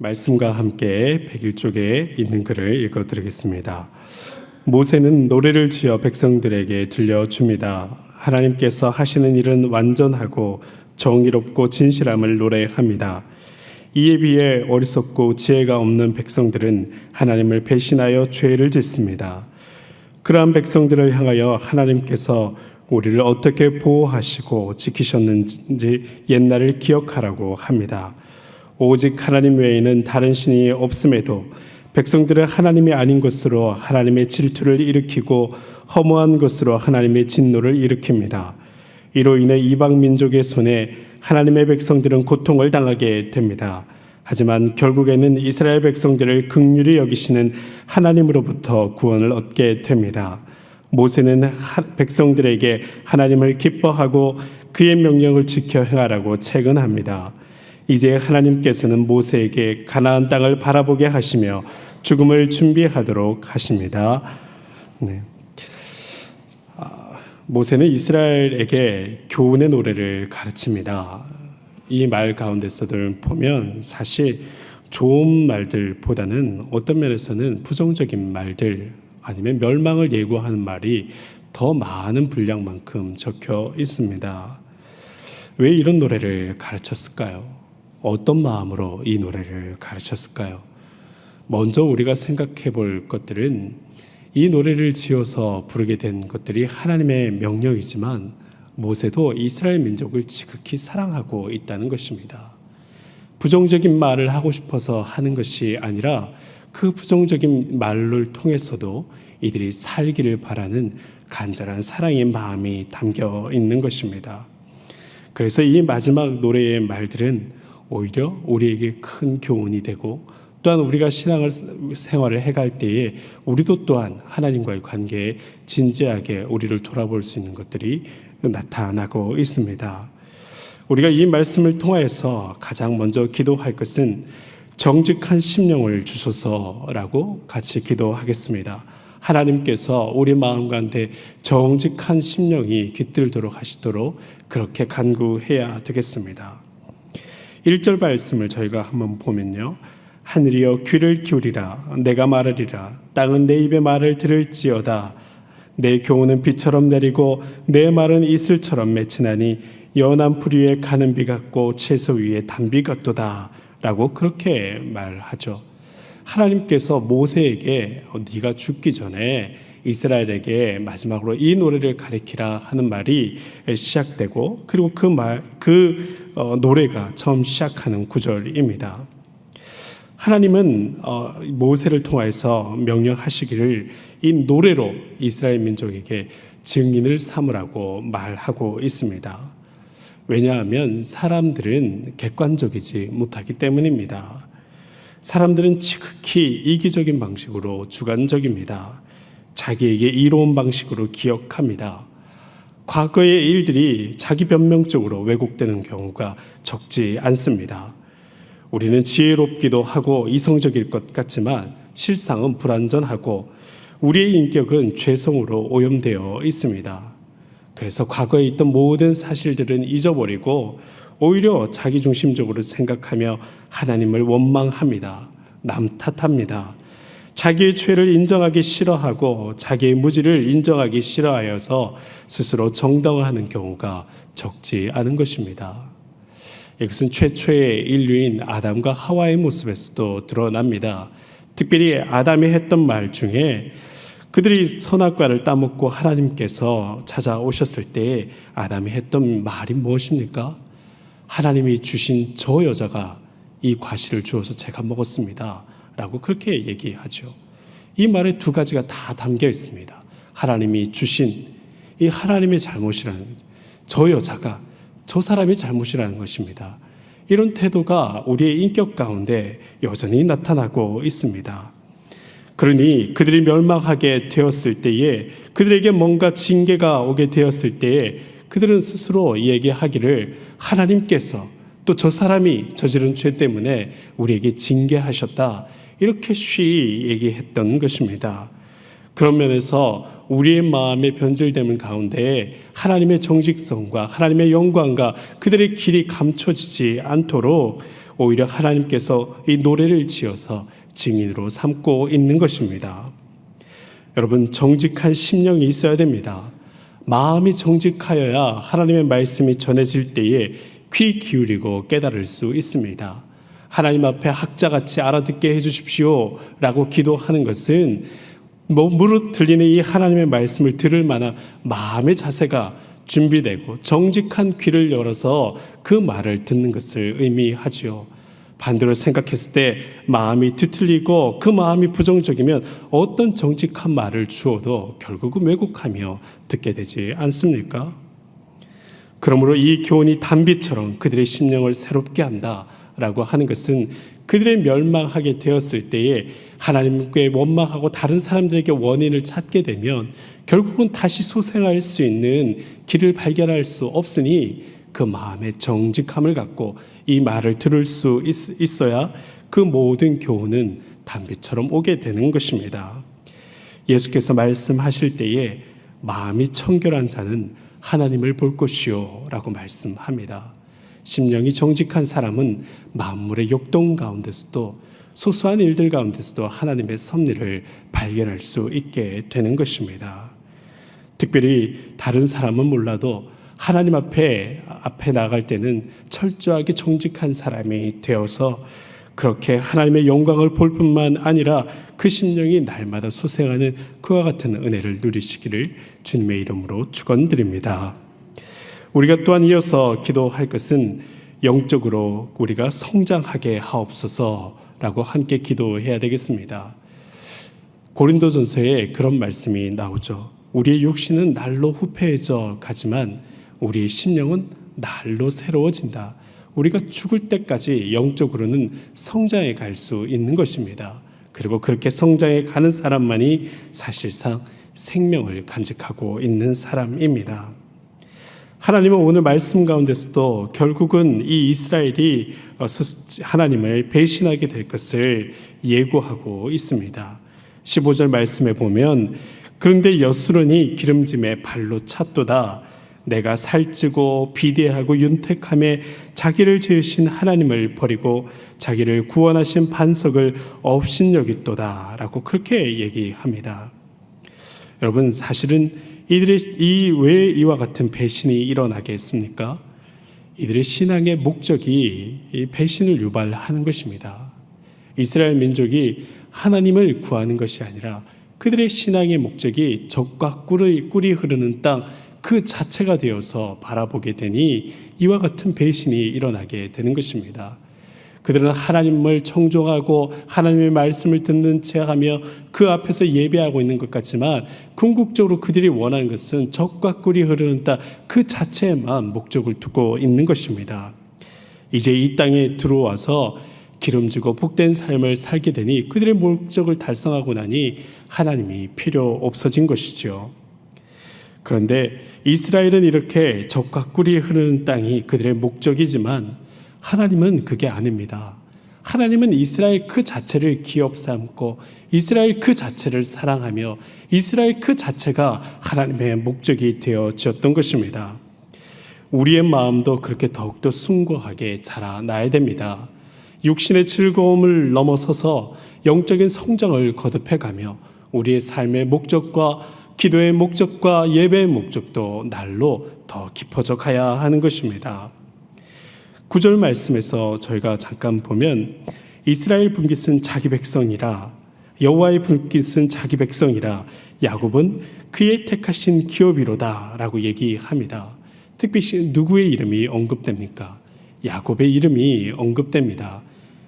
말씀과 함께 101쪽에 있는 글을 읽어드리겠습니다. 모세는 노래를 지어 백성들에게 들려줍니다. 하나님께서 하시는 일은 완전하고 정의롭고 진실함을 노래합니다. 이에 비해 어리석고 지혜가 없는 백성들은 하나님을 배신하여 죄를 짓습니다. 그러한 백성들을 향하여 하나님께서 우리를 어떻게 보호하시고 지키셨는지 옛날을 기억하라고 합니다. 오직 하나님 외에는 다른 신이 없음에도 백성들은 하나님이 아닌 것으로 하나님의 질투를 일으키고 허무한 것으로 하나님의 진노를 일으킵니다. 이로 인해 이방 민족의 손에 하나님의 백성들은 고통을 당하게 됩니다. 하지만 결국에는 이스라엘 백성들을 긍휼히 여기시는 하나님으로부터 구원을 얻게 됩니다. 모세는 백성들에게 하나님을 기뻐하고 그의 명령을 지켜 행하라고 책언합니다. 이제 하나님께서는 모세에게 가나안 땅을 바라보게 하시며 죽음을 준비하도록 하십니다. 모세는 이스라엘에게 교훈의 노래를 가르칩니다. 이 말 가운데서도 보면 사실 좋은 말들보다는 어떤 면에서는 부정적인 말들 아니면 멸망을 예고하는 말이 더 많은 분량만큼 적혀 있습니다. 왜 이런 노래를 가르쳤을까요? 어떤 마음으로 이 노래를 가르쳤을까요? 먼저 우리가 생각해 볼 것들은 이 노래를 지어서 부르게 된 것들이 하나님의 명령이지만 모세도 이스라엘 민족을 지극히 사랑하고 있다는 것입니다. 부정적인 말을 하고 싶어서 하는 것이 아니라 그 부정적인 말을 통해서도 이들이 살기를 바라는 간절한 사랑의 마음이 담겨 있는 것입니다. 그래서 이 마지막 노래의 말들은 오히려 우리에게 큰 교훈이 되고 또한 우리가 생활을 해갈 때에 우리도 또한 하나님과의 관계에 진지하게 우리를 돌아볼 수 있는 것들이 나타나고 있습니다. 우리가 이 말씀을 통하여서 가장 먼저 기도할 것은 정직한 심령을 주소서라고 같이 기도하겠습니다. 하나님께서 우리 마음 가운데 정직한 심령이 깃들도록 하시도록 그렇게 간구해야 되겠습니다. 1절 말씀을 저희가 한번 보면요. 하늘이여 귀를 기울이라 내가 말하리라 땅은 내 입의 말을 들을지어다 내 교훈은 비처럼 내리고 내 말은 이슬처럼 맺히나니 연한 풀 위에 가는 비 같고 채소 위에 단비 같도다 라고 그렇게 말하죠. 하나님께서 모세에게 네가 죽기 전에 이스라엘에게 마지막으로 이 노래를 가르치라 하는 말이 시작되고 그리고 그 노래가 처음 시작하는 구절입니다. 하나님은 모세를 통해서 명령하시기를 이 노래로 이스라엘 민족에게 증인을 삼으라고 말하고 있습니다. 왜냐하면 사람들은 객관적이지 못하기 때문입니다. 사람들은 지극히 이기적인 방식으로 주관적입니다. 자기에게 이로운 방식으로 기억합니다. 과거의 일들이 자기 변명적으로 왜곡되는 경우가 적지 않습니다. 우리는 지혜롭기도 하고 이성적일 것 같지만 실상은 불완전하고 우리의 인격은 죄성으로 오염되어 있습니다. 그래서 과거에 있던 모든 사실들은 잊어버리고 오히려 자기중심적으로 생각하며 하나님을 원망합니다. 남 탓합니다. 자기의 죄를 인정하기 싫어하고 자기의 무지를 인정하기 싫어하여서 스스로 정당화하는 경우가 적지 않은 것입니다. 이것은 최초의 인류인 아담과 하와의 모습에서도 드러납니다. 특별히 아담이 했던 말 중에 그들이 선악과를 따먹고 하나님께서 찾아오셨을 때 아담이 했던 말이 무엇입니까? 하나님이 주신 저 여자가 이 과실을 주어서 제가 먹었습니다 라고 그렇게 얘기하죠. 이 말에 두 가지가 다 담겨 있습니다. 하나님이 주신 이 하나님의 잘못이라는 저 여자가 저 사람이 잘못이라는 것입니다. 이런 태도가 우리의 인격 가운데 여전히 나타나고 있습니다. 그러니 그들이 멸망하게 되었을 때에 그들에게 뭔가 징계가 오게 되었을 때에 그들은 스스로 얘기하기를 하나님께서 또 저 사람이 저지른 죄 때문에 우리에게 징계하셨다 이렇게 쉬이 얘기했던 것입니다. 그런 면에서 우리의 마음의 변질됨을 가운데 하나님의 정직성과 하나님의 영광과 그들의 길이 감춰지지 않도록 오히려 하나님께서 이 노래를 지어서 증인으로 삼고 있는 것입니다. 여러분, 정직한 심령이 있어야 됩니다. 마음이 정직하여야 하나님의 말씀이 전해질 때에 귀 기울이고 깨달을 수 있습니다. 하나님 앞에 학자같이 알아듣게 해주십시오 라고 기도하는 것은 무릇 들리는 이 하나님의 말씀을 들을 만한 마음의 자세가 준비되고 정직한 귀를 열어서 그 말을 듣는 것을 의미하지요. 반대로 생각했을 때 마음이 뒤틀리고 그 마음이 부정적이면 어떤 정직한 말을 주어도 결국은 왜곡하며 듣게 되지 않습니까? 그러므로 이 교훈이 단비처럼 그들의 심령을 새롭게 한다라고 하는 것은 그들의 멸망하게 되었을 때에 하나님께 원망하고 다른 사람들에게 원인을 찾게 되면 결국은 다시 소생할 수 있는 길을 발견할 수 없으니 그 마음의 정직함을 갖고 이 말을 들을 수 있어야 그 모든 교훈은 단비처럼 오게 되는 것입니다. 예수께서 말씀하실 때에 마음이 청결한 자는 하나님을 볼 것이요 라고 말씀합니다. 심령이 정직한 사람은 만물의 역동 가운데서도 소소한 일들 가운데서도 하나님의 섭리를 발견할 수 있게 되는 것입니다. 특별히 다른 사람은 몰라도 하나님 앞에 나갈 때는 철저하게 정직한 사람이 되어서 그렇게 하나님의 영광을 볼 뿐만 아니라 그 심령이 날마다 소생하는 그와 같은 은혜를 누리시기를 주님의 이름으로 축원드립니다. 우리가 또한 이어서 기도할 것은 영적으로 우리가 성장하게 하옵소서라고 함께 기도해야 되겠습니다. 고린도전서에 그런 말씀이 나오죠. 우리의 육신은 날로 후패해져 가지만 우리의 심령은 날로 새로워진다. 우리가 죽을 때까지 영적으로는 성장해 갈 수 있는 것입니다. 그리고 그렇게 성장해 가는 사람만이 사실상 생명을 간직하고 있는 사람입니다. 하나님은 오늘 말씀 가운데서도 결국은 이 이스라엘이 하나님을 배신하게 될 것을 예고하고 있습니다. 15절 말씀에 보면 그런데 여수론이 기름짐에 발로 찼도다. 내가 살찌고 비대하고 윤택함에 자기를 지으신 하나님을 버리고 자기를 구원하신 반석을 업신여겼도다 라고 그렇게 얘기합니다. 여러분, 사실은 이들의 왜 이와 같은 배신이 일어나게 했습니까? 이들의 신앙의 목적이 이 배신을 유발하는 것입니다. 이스라엘 민족이 하나님을 구하는 것이 아니라 그들의 신앙의 목적이 적과 꿀이 흐르는 땅 그 자체가 되어서 바라보게 되니 이와 같은 배신이 일어나게 되는 것입니다. 그들은 하나님을 청종하고 하나님의 말씀을 듣는 체하며 그 앞에서 예배하고 있는 것 같지만 궁극적으로 그들이 원하는 것은 적과 꿀이 흐르는 땅 그 자체에만 목적을 두고 있는 것입니다. 이제 이 땅에 들어와서 기름지고 복된 삶을 살게 되니 그들의 목적을 달성하고 나니 하나님이 필요 없어진 것이죠. 그런데 이스라엘은 이렇게 적과 꿀이 흐르는 땅이 그들의 목적이지만 하나님은 그게 아닙니다. 하나님은 이스라엘 그 자체를 기업 삼고 이스라엘 그 자체를 사랑하며 이스라엘 그 자체가 하나님의 목적이 되어졌던 것입니다. 우리의 마음도 그렇게 더욱더 숭고하게 자라나야 됩니다. 육신의 즐거움을 넘어서서 영적인 성장을 거듭해가며 우리의 삶의 목적과 기도의 목적과 예배의 목적도 날로 더 깊어져 가야 하는 것입니다. 9절 말씀에서 저희가 잠깐 보면 이스라엘 분깃은 자기 백성이라 여호와의 분깃은 자기 백성이라 야곱은 그의 택하신 기업이로다 라고 얘기합니다. 특별히 누구의 이름이 언급됩니까? 야곱의 이름이 언급됩니다.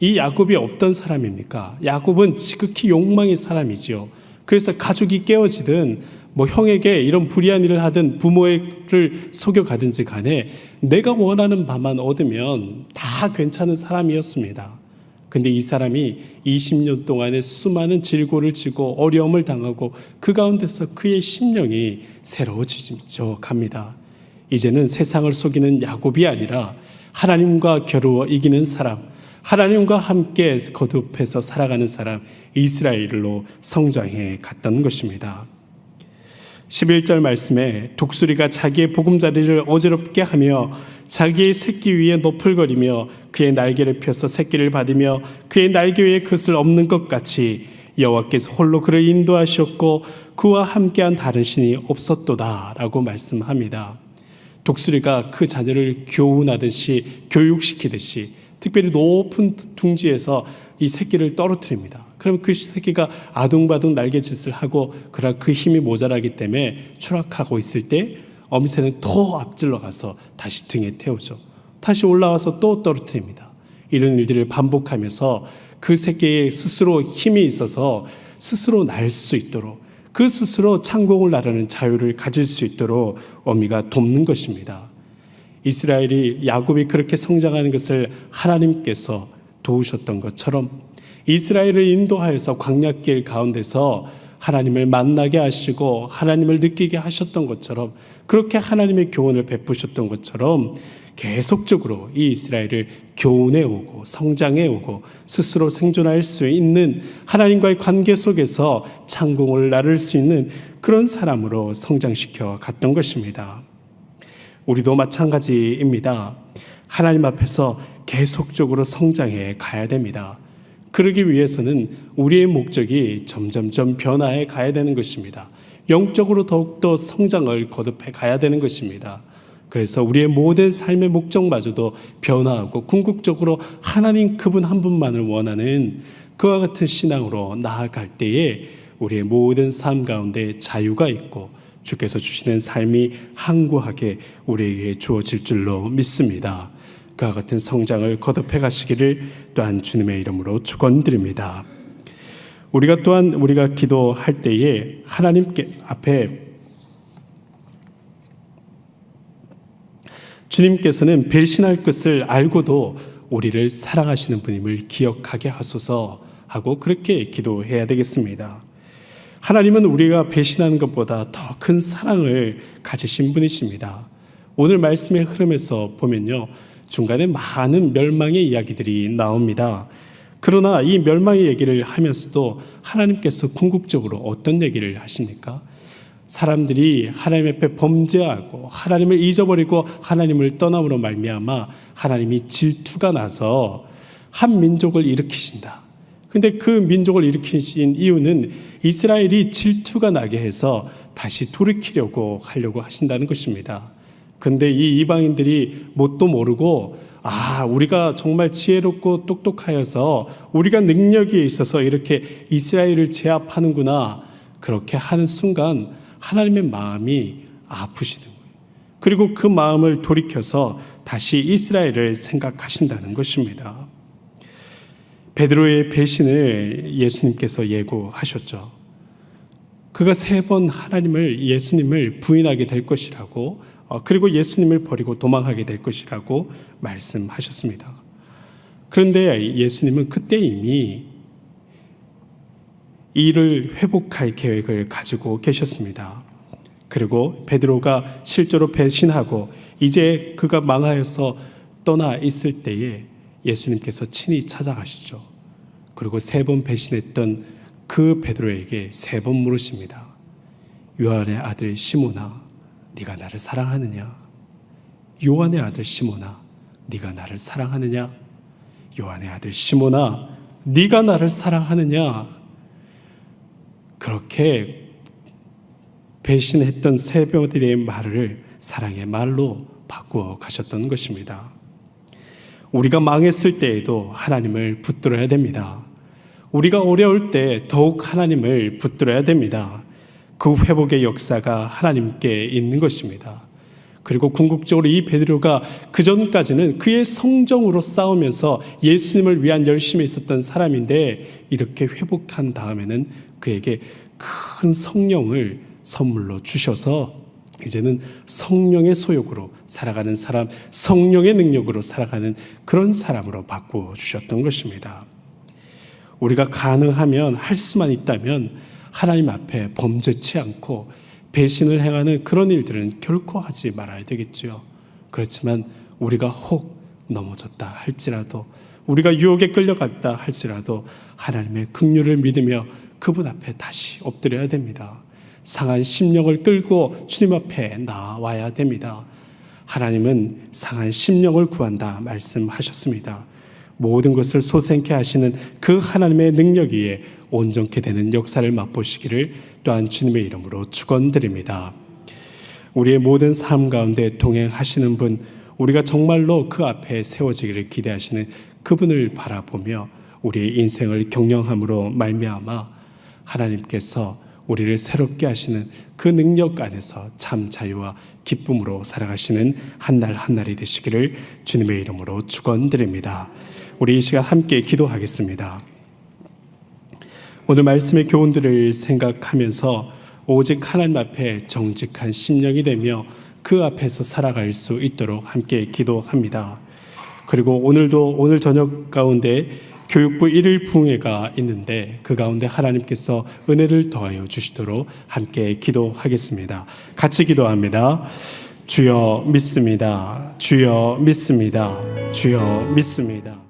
이 야곱이 어떤 사람입니까? 야곱은 지극히 욕망의 사람이지요. 그래서 가족이 깨어지든 형에게 이런 불의한 일을 하든 부모를 속여가든지 간에 내가 원하는 바만 얻으면 다 괜찮은 사람이었습니다. 근데 이 사람이 20년 동안의 수많은 질고를 지고 어려움을 당하고 그 가운데서 그의 심령이 새로워지죠 갑니다. 이제는 세상을 속이는 야곱이 아니라 하나님과 겨루어 이기는 사람, 하나님과 함께 거듭해서 살아가는 사람 이스라엘로 성장해 갔던 것입니다. 11절 말씀에 독수리가 자기의 보금자리를 어지럽게 하며 자기의 새끼 위에 너풀거리며 그의 날개를 펴서 새끼를 받으며 그의 날개 위에 그것을 엎는 것 같이 여호와께서 홀로 그를 인도하셨고 그와 함께한 다른 신이 없었도다 라고 말씀합니다. 독수리가 그 자녀를 교훈하듯이 교육시키듯이 특별히 높은 둥지에서 이 새끼를 떨어뜨립니다. 그럼 그 새끼가 아둥바둥 날개짓을 하고 그러나 그 힘이 모자라기 때문에 추락하고 있을 때 어미새는 더 앞질러 가서 다시 등에 태우죠. 다시 올라와서 또 떨어뜨립니다. 이런 일들을 반복하면서 그 새끼의 스스로 힘이 있어서 스스로 날 수 있도록 그 스스로 창공을 나르는 자유를 가질 수 있도록 어미가 돕는 것입니다. 이스라엘이 야곱이 그렇게 성장하는 것을 하나님께서 도우셨던 것처럼 이스라엘을 인도하여서 광야길 가운데서 하나님을 만나게 하시고 하나님을 느끼게 하셨던 것처럼 그렇게 하나님의 교훈을 베푸셨던 것처럼 계속적으로 이 이스라엘을 교훈해 오고 성장해 오고 스스로 생존할 수 있는 하나님과의 관계 속에서 창공을 나를 수 있는 그런 사람으로 성장시켜 갔던 것입니다. 우리도 마찬가지입니다. 하나님 앞에서 계속적으로 성장해 가야 됩니다. 그러기 위해서는 우리의 목적이 점점점 변화해 가야 되는 것입니다. 영적으로 더욱더 성장을 거듭해 가야 되는 것입니다. 그래서 우리의 모든 삶의 목적마저도 변화하고 궁극적으로 하나님 그분 한 분만을 원하는 그와 같은 신앙으로 나아갈 때에 우리의 모든 삶 가운데 자유가 있고 주께서 주시는 삶이 항구하게 우리에게 주어질 줄로 믿습니다. 그와 같은 성장을 거듭해 가시기를 또한 주님의 이름으로 축원드립니다. 우리가 기도할 때에 하나님께 앞에 주님께서는 배신할 것을 알고도 우리를 사랑하시는 분임을 기억하게 하소서 하고 그렇게 기도해야 되겠습니다. 하나님은 우리가 배신하는 것보다 더 큰 사랑을 가지신 분이십니다. 오늘 말씀의 흐름에서 보면요, 중간에 많은 멸망의 이야기들이 나옵니다. 그러나 이 멸망의 얘기를 하면서도 하나님께서 궁극적으로 어떤 얘기를 하십니까? 사람들이 하나님 앞에 범죄하고 하나님을 잊어버리고 하나님을 떠남으로 말미암아 하나님이 질투가 나서 한 민족을 일으키신다. 근데 그 민족을 일으키신 이유는 이스라엘이 질투가 나게 해서 다시 돌이키려고 하려고 하신다는 것입니다. 근데 이 이방인들이 뭣도 모르고 우리가 정말 지혜롭고 똑똑하여서 우리가 능력이 있어서 이렇게 이스라엘을 제압하는구나. 그렇게 하는 순간 하나님의 마음이 아프시는 거예요. 그리고 그 마음을 돌이켜서 다시 이스라엘을 생각하신다는 것입니다. 베드로의 배신을 예수님께서 예고하셨죠. 그가 3번 예수님을 부인하게 될 것이라고 그리고 예수님을 버리고 도망하게 될 것이라고 말씀하셨습니다. 그런데 예수님은 그때 이미 이를 회복할 계획을 가지고 계셨습니다. 그리고 베드로가 실제로 배신하고 이제 그가 망하여서 떠나 있을 때에 예수님께서 친히 찾아가시죠. 그리고 3번 배신했던 그 베드로에게 3번 물으십니다. 요한의 아들 시몬아, 네가 나를 사랑하느냐? 요한의 아들 시몬아, 네가 나를 사랑하느냐? 요한의 아들 시몬아, 네가 나를 사랑하느냐? 그렇게 배신했던 3번의 말을 사랑의 말로 바꾸어 가셨던 것입니다. 우리가 망했을 때에도 하나님을 붙들어야 됩니다. 우리가 어려울 때 더욱 하나님을 붙들어야 됩니다. 그 회복의 역사가 하나님께 있는 것입니다. 그리고 궁극적으로 이 베드로가 그전까지는 그의 성정으로 싸우면서 예수님을 위한 열심히 있었던 사람인데 이렇게 회복한 다음에는 그에게 큰 성령을 선물로 주셔서 이제는 성령의 소욕으로 살아가는 사람, 성령의 능력으로 살아가는 그런 사람으로 바꾸어 주셨던 것입니다. 우리가 가능하면 할 수만 있다면 하나님 앞에 범죄치 않고 배신을 행하는 그런 일들은 결코 하지 말아야 되겠죠. 그렇지만 우리가 혹 넘어졌다 할지라도 우리가 유혹에 끌려갔다 할지라도 하나님의 긍휼을 믿으며 그분 앞에 다시 엎드려야 됩니다. 상한 심령을 끌고 주님 앞에 나와야 됩니다. 하나님은 상한 심령을 구한다 말씀하셨습니다. 모든 것을 소생케 하시는 그 하나님의 능력 위에 온전케 되는 역사를 맛보시기를 또한 주님의 이름으로 축원드립니다. 우리의 모든 삶 가운데 동행하시는 분, 우리가 정말로 그 앞에 세워지기를 기대하시는 그분을 바라보며 우리의 인생을 경영함으로 말미암아 하나님께서 우리를 새롭게 하시는 그 능력 안에서 참 자유와 기쁨으로 살아가시는 한 날 한 날이 되시기를 주님의 이름으로 축원드립니다. 우리 이 시간 함께 기도하겠습니다. 오늘 말씀의 교훈들을 생각하면서 오직 하나님 앞에 정직한 심령이 되며 그 앞에서 살아갈 수 있도록 함께 기도합니다. 그리고 오늘 저녁 가운데 교육부 1일 부흥회가 있는데 그 가운데 하나님께서 은혜를 더하여 주시도록 함께 기도하겠습니다. 같이 기도합니다. 주여 믿습니다. 주여 믿습니다. 주여 믿습니다.